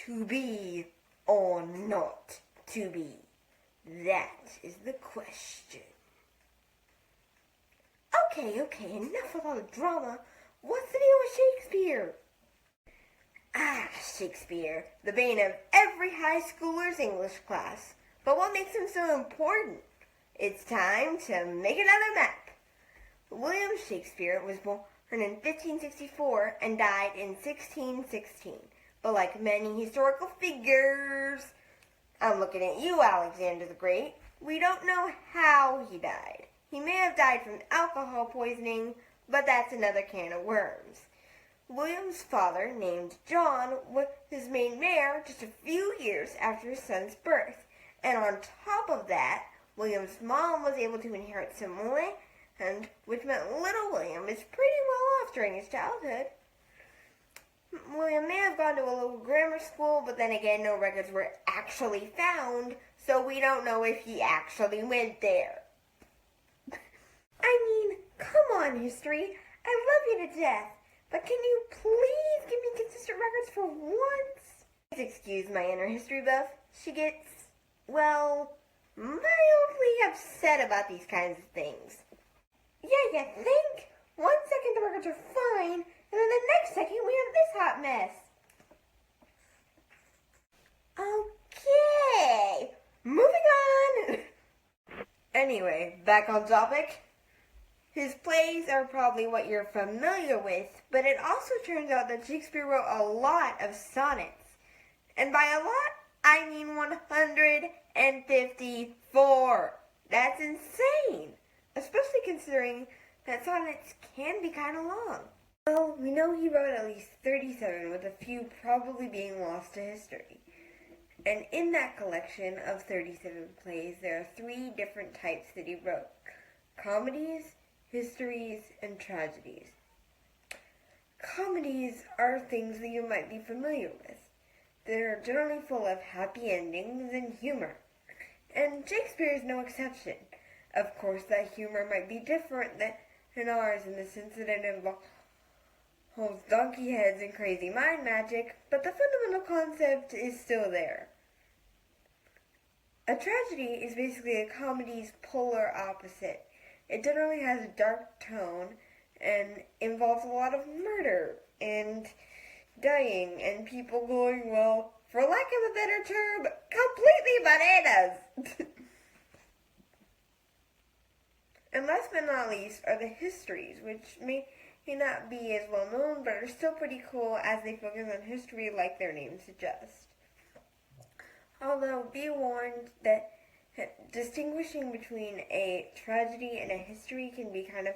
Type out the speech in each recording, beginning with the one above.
to be or not to be? That is the question. Okay, enough of all the drama. What's the deal with Shakespeare? Shakespeare, the bane of every high schooler's English class. But what makes him so important? It's time to make another map. William Shakespeare was born in 1564 and died in 1616. But like many historical figures, I'm looking at you, Alexander the Great, we don't know how he died. He may have died from alcohol poisoning, but that's another can of worms. William's father, named John, was made mayor just a few years after his son's birth. And on top of that, William's mom was able to inherit some land, which meant little William is pretty well off during his childhood. William may have gone to a local grammar school, but then again, no records were actually found, so we don't know if he actually went there. I mean, come on, history. I love you to death, but can you please give me consistent records for once? Please excuse my inner history buff. She gets, well, mildly upset about these kinds of things. Yeah, you think? 1 second the records are fine, and then the next second we have this hot mess. Okay, moving on. Anyway, back on topic. His plays are probably what you're familiar with, but it also turns out that Shakespeare wrote a lot of sonnets. And by a lot, I mean 154. That's insane, especially considering that sonnets can be kind of long. Well, we know he wrote at least 37, with a few probably being lost to history. And in that collection of 37 plays, there are 3 different types that he wrote: comedies, histories, and tragedies. Comedies are things that you might be familiar with. They're generally full of happy endings and humor. And Shakespeare is no exception. Of course, that humor might be different than ours in the sense that it involves donkey heads and crazy mind magic, but the fundamental concept is still there. A tragedy is basically a comedy's polar opposite. It generally has a dark tone and involves a lot of murder and dying and people going, well, for lack of a better term, completely bananas. And last but not least are the histories, which may not be as well known, but are still pretty cool as they focus on history like their name suggests. Although, be warned that distinguishing between a tragedy and a history can be kind of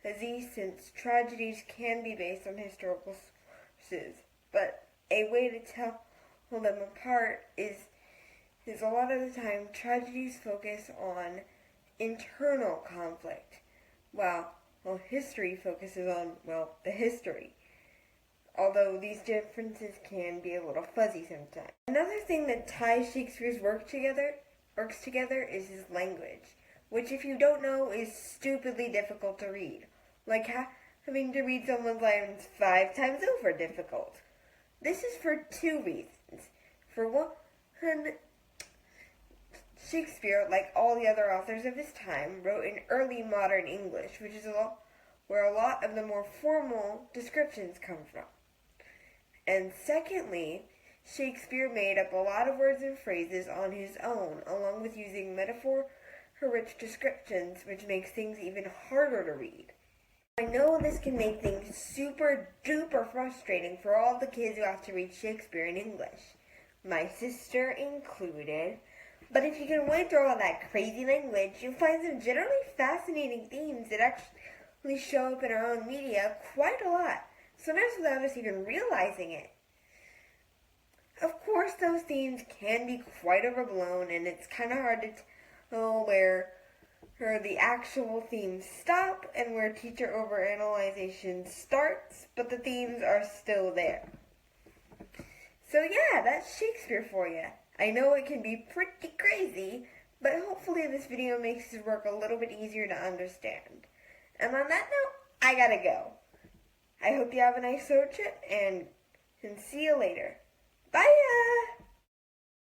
fuzzy, since tragedies can be based on historical sources. But a way to tell them apart is a lot of the time tragedies focus on internal conflict, while history focuses on, well, the history. Although these differences can be a little fuzzy sometimes. Another thing that ties Shakespeare's works together is his language, which, if you don't know, is stupidly difficult to read. Like having to read someone's lines 5 times over difficult. This is for 2 reasons. For one, Shakespeare, like all the other authors of his time, wrote in early modern English, which is where a lot of the more formal descriptions come from. And secondly, Shakespeare made up a lot of words and phrases on his own, along with using metaphor-rich descriptions, which makes things even harder to read. I know this can make things super duper frustrating for all the kids who have to read Shakespeare in English, my sister included. But if you can wade through all that crazy language, you'll find some generally fascinating themes that actually show up in our own media quite a lot, sometimes without us even realizing it. Of course, those themes can be quite overblown, and it's kind of hard to tell where the actual themes stop and where teacher overanalyzation starts, but the themes are still there. So yeah, that's Shakespeare for you. I know it can be pretty crazy, but hopefully this video makes his work a little bit easier to understand. And on that note, I gotta go. I hope you have a nice road trip, and see you later.